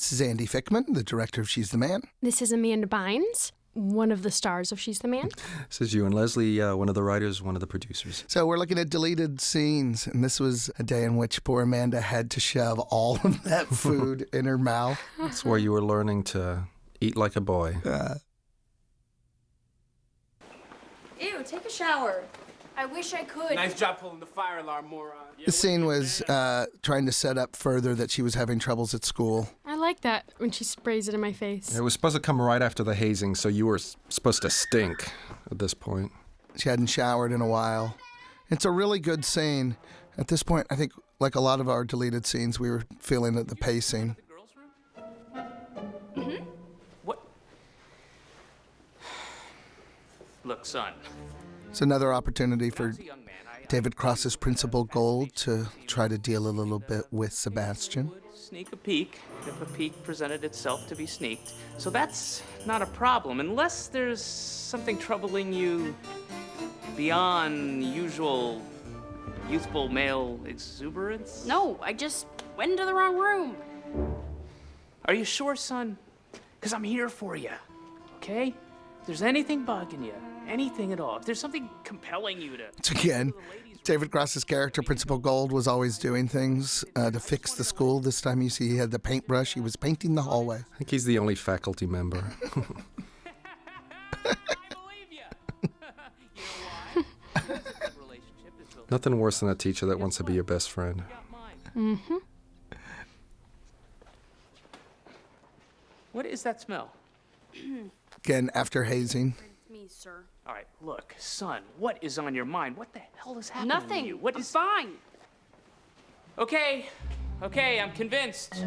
This is Andy Fickman, the director of She's the Man. This is Amanda Bynes, one of the stars of She's the Man. This is you and Leslie, one of the writers, one of the producers. So we're looking at deleted scenes, and this was a day in which poor Amanda had to shove all of that food in her mouth. That's where you were learning to eat like a boy. Ew, take a shower. I wish I could. Nice job pulling the fire alarm, moron. The scene was trying to set up further that she was having troubles at school. I like that when she sprays it in my face. It was supposed to come right after the hazing, so you were supposed to stink at this point. She hadn't showered in a while. It's a really good scene. At this point, I think, like a lot of our deleted scenes, we were feeling the pacing. Mm-hmm. What? Look, son. It's another opportunity for David Cross's Principal Gold to try to deal a little bit with Sebastian. Sneak a peek if a peek presented itself to be sneaked. So that's not a problem, unless there's something troubling you beyond usual youthful male exuberance. No, I just went into the wrong room. Are you sure, son? Because I'm here for you, okay? If there's anything bugging you, anything at all, if there's something compelling you to... So again, David Cross's character, Principal Gold, was always doing things to fix the school. This time you see he had the paintbrush. He was painting the hallway. I think he's the only faculty member. Nothing worse than a teacher that wants to be your best friend. Mm-hmm. What is that smell? Again, after hazing. It's me, sir. All right, look, son, what is on your mind? What the hell is happening Nothing. to you? What I'm is... fine. Okay, I'm convinced.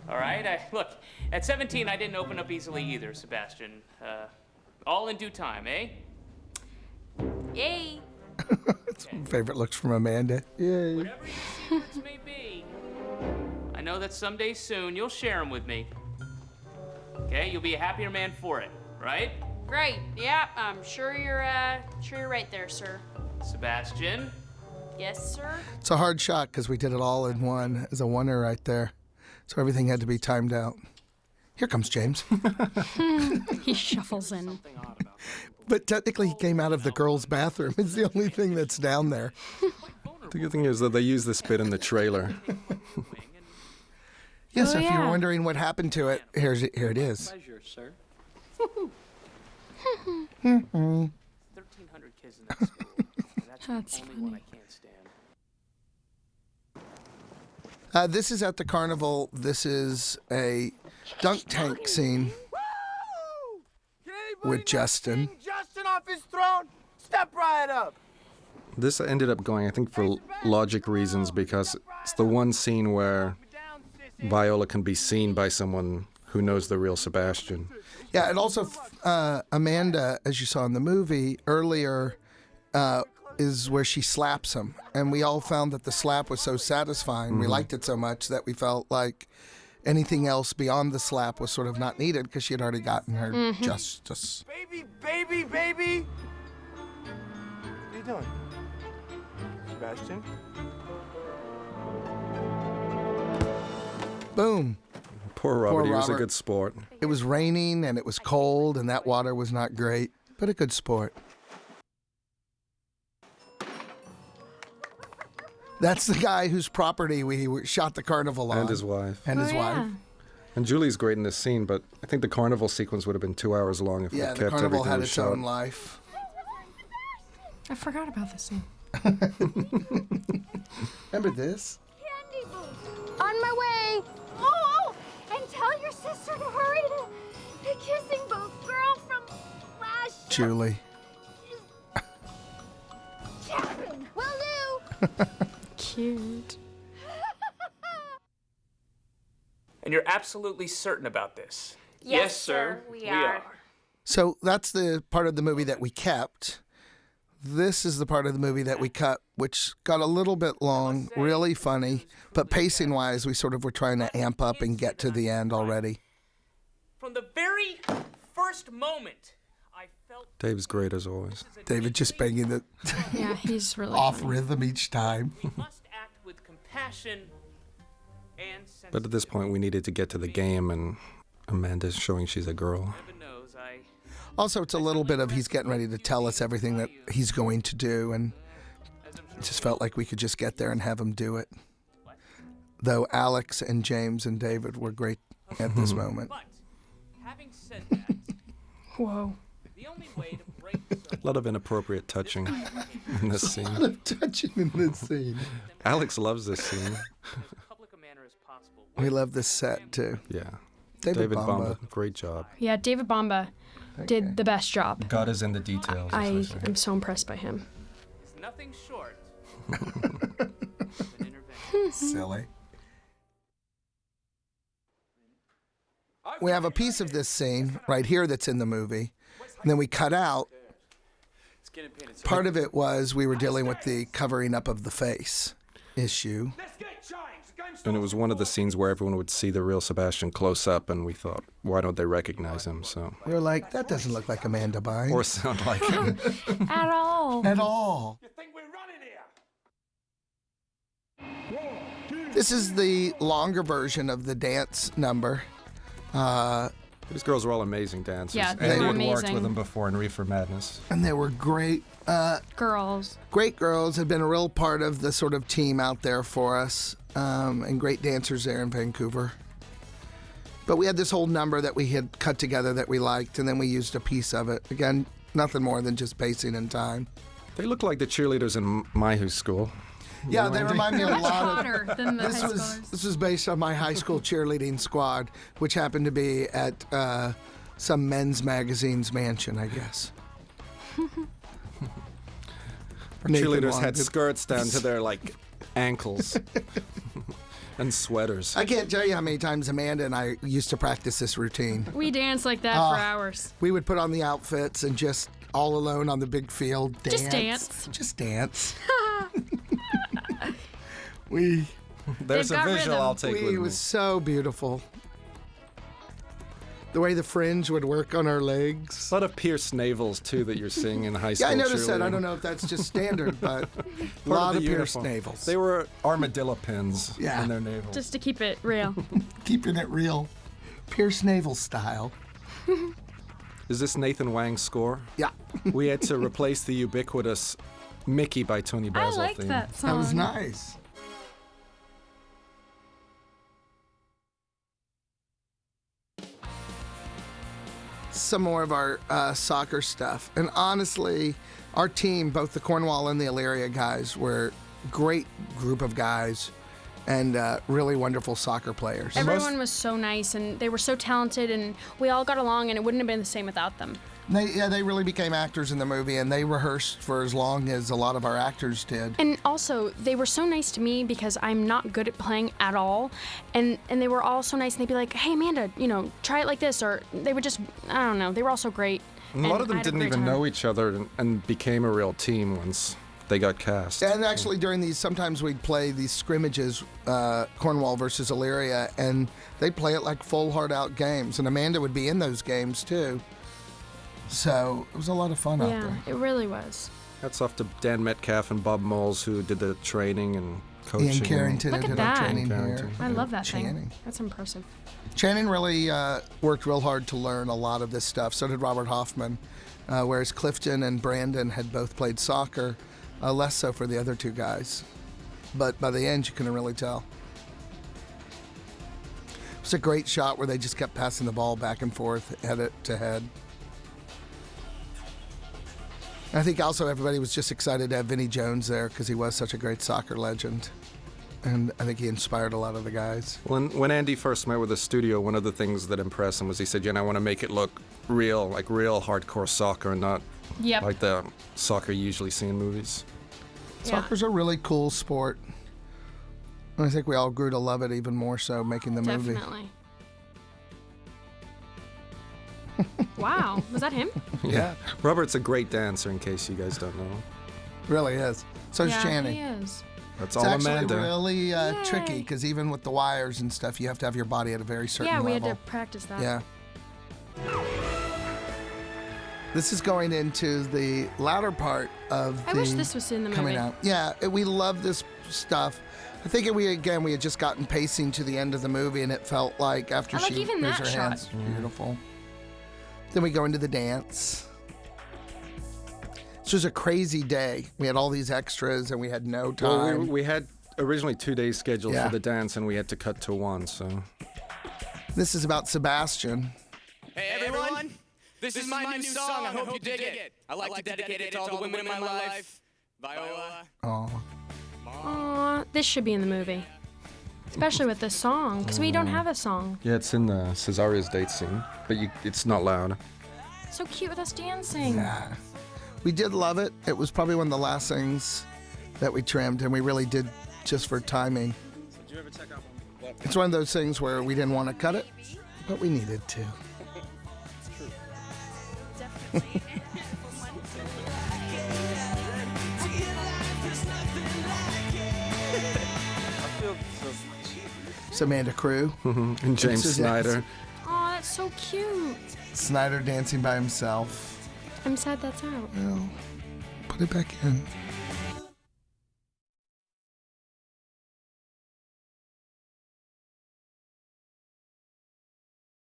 All right, look, at 17, I didn't open up easily either, Sebastian. All in due time, eh? Yay. That's my favorite looks from Amanda. Yay. Whatever your secrets may be, I know that someday soon you'll share them with me. Okay, you'll be a happier man for it, right? Great. Yeah, I'm sure you're right there, sir. Sebastian? Yes, sir. It's a hard shot because we did it all in one as a oneer right there. So everything had to be timed out. Here comes James. He shuffles in. But technically he came out of the girls' bathroom. It's the only thing that's down there. The good thing is that they use this bit in the trailer. Yes, Oh, if yeah. you're wondering what happened to it, here it is. Pleasure, sir. 1,300 kids in that school. That's the only funny. one I can't stand. This is at the carnival. This is a dunk tank scene with Justin. Justin off his throne. Step right up. This ended up going, I think, for logic reasons, because it's the one scene where Viola can be seen by someone who knows the real Sebastian. Yeah, and also Amanda, as you saw in the movie earlier, is where she slaps him. And we all found that the slap was so satisfying. We liked it so much that we felt like anything else beyond the slap was sort of not needed because she had already gotten her justice. Baby, baby, baby. What are you doing? Sebastian? Boom. Poor Robert, Poor he was a Robert. good sport. It was raining and it was cold and that water was not great, but a good sport. That's the guy whose property we shot the carnival on. And his wife. And his Oh, wife. yeah. And Julie's great in this scene, but I think the carnival sequence would have been 2 hours long if we Yeah, kept the carnival everything had we its shot. own life. I forgot about this scene. Remember this? Candy booth. On my way. Oh, and tell your sister to hurry to the kissing booth. Girl from last Julie. Catherine. Will do. Cute. And you're absolutely certain about this? Yes, sir, we are. So that's the part of the movie that we kept. This is the part of the movie that we cut, which got a little bit long, really funny, but pacing-wise, we sort of were trying to amp up and get to the end already. From the very first moment, I felt... Dave's great as always. David just banging the Yeah, he's really off funny. rhythm each time. We must act with compassion But at this point, we needed to get to the game, and Amanda's showing she's a girl. Also, it's a little bit of he's getting ready to tell us everything that he's going to do, and it just felt like we could just get there and have him do it. Though Alex and James and David were great at this moment. Whoa. A lot of inappropriate touching in this scene. A lot of touching in this scene. Alex loves this scene. We love this set, too. Yeah. David Bomba. Great job. Yeah, David Bomba did the best job. God is in the details. I am so impressed by him. Nothing short of an intervention. Silly. We have a piece of this scene right here that's in the movie, and then we cut out. Part of it was we were dealing with the covering up of the face issue. And it was one of the scenes where everyone would see the real Sebastian close up, and we thought, why don't they recognize him? So We were like, that doesn't look like Amanda Bynes. or sound like him. At all. At all. You think we're running here? This is the longer version of the dance number. These girls were all amazing dancers. Yeah, and they were had worked amazing. with them before in Reefer Madness. And they were great. Girls. Great girls, had been a real part of the sort of team out there for us, and great dancers there in Vancouver. But we had this whole number that we had cut together that we liked, and then we used a piece of it. Again, nothing more than just pacing and time. They look like the cheerleaders in my high school. Yeah, they remind me a Much lot of... hotter than the high This schoolers. was based on my high school cheerleading squad, which happened to be at some men's magazine's mansion, I guess. Our Nathan cheerleaders wanted- had skirts down to their ankles and sweaters. I can't tell you how many times Amanda and I used to practice this routine. We danced like that for hours. We would put on the outfits and just all alone on the big field dance. Just dance. Just dance. There's a got visual rhythm. I'll take with It me. was so beautiful. The way the fringe would work on our legs. A lot of pierced navels, too, that you're seeing in high school Yeah, I noticed that. I cheerleading. don't know if that's just standard, but a Part lot the of pierced uniform. navels. They were armadillo pins Yeah. in their navels. Just to keep it real. keeping it real. Pierced navel style. Is this Nathan Wang's score? Yeah, We had to replace the ubiquitous Mickey by Tony I Basil liked theme. that song. that was nice. Some more of our soccer stuff. And honestly, our team, both the Cornwall and the Elyria guys, were a great group of guys and really wonderful soccer players. Everyone was so nice, and they were so talented, and we all got along, and it wouldn't have been the same without them. They really became actors in the movie, and they rehearsed for as long as a lot of our actors did. And also, they were so nice to me because I'm not good at playing at all. And they were all so nice, and they'd be like, hey, Amanda, try it like this. Or they would just, I don't know, they were all so great. And a lot of I them had a didn't great even time. know each other and became a real team once they got cast. And actually, during these, sometimes we'd play these scrimmages, Cornwall versus Elyria, and they'd play it like full hard-out games. And Amanda would be in those games, too. So it was a lot of fun out Yeah, there. it really was. Hats off to Dan Metcalf and Bob Moles, who did the training and coaching. Ian Carrington Look at did our that. training Ian here. Carrington. I love that Channing. thing. That's impressive. Channing really worked real hard to learn a lot of this stuff. So did Robert Hoffman. Whereas Clifton and Brandon had both played soccer, less so for the other two guys. But by the end, you couldn't really tell. It was a great shot where they just kept passing the ball back and forth, head to head. I think also everybody was just excited to have Vinnie Jones there because he was such a great soccer legend. And I think he inspired a lot of the guys. When Andy first met with the studio, one of the things that impressed him was he said, I want to make it look real, like real hardcore soccer, and not Yep. like the soccer you usually see in movies. Yeah. Soccer's a really cool sport. And I think we all grew to love it even more so making the movie. Definitely. Wow, was that him? Yeah. Robert's a great dancer, in case you guys don't know. Really is. So is yeah, Channing. he is. That's It's all actually Amanda. really tricky Yay. because even with the wires and stuff, you have to have your body at a very certain Yeah, we level. had to practice that. Yeah. This is going into the latter part of I the wish this was in the coming movie. out. Yeah, we love this stuff. I think we had just gotten pacing to the end of the movie, and it felt like after I like she even raised that her shot. hands, beautiful. Then we go into the dance. This was a crazy day. We had all these extras, and we had no time. Well, we had originally 2 days scheduled Yeah. for the dance, and we had to cut to 1. So This is about Sebastian. Hey everyone, this is my new song. I hope you dig it. I like to dedicate it to all the women in my life. Viola. Oh, Aw, this should be in the movie. Especially with this song, because we don't have a song. yeah, it's in the Cesaria's date scene, but it's not loud. It's so cute with us dancing. yeah. We did love it. It was probably one of the last things that we trimmed, and we really did just for timing. Did you ever check out one? It's one of those things where we didn't want to cut it, but we needed to. Samantha Crew. And James It's- Snyder. Aw, that's so cute. Snyder dancing by himself. I'm sad that's out. Well, put it back in.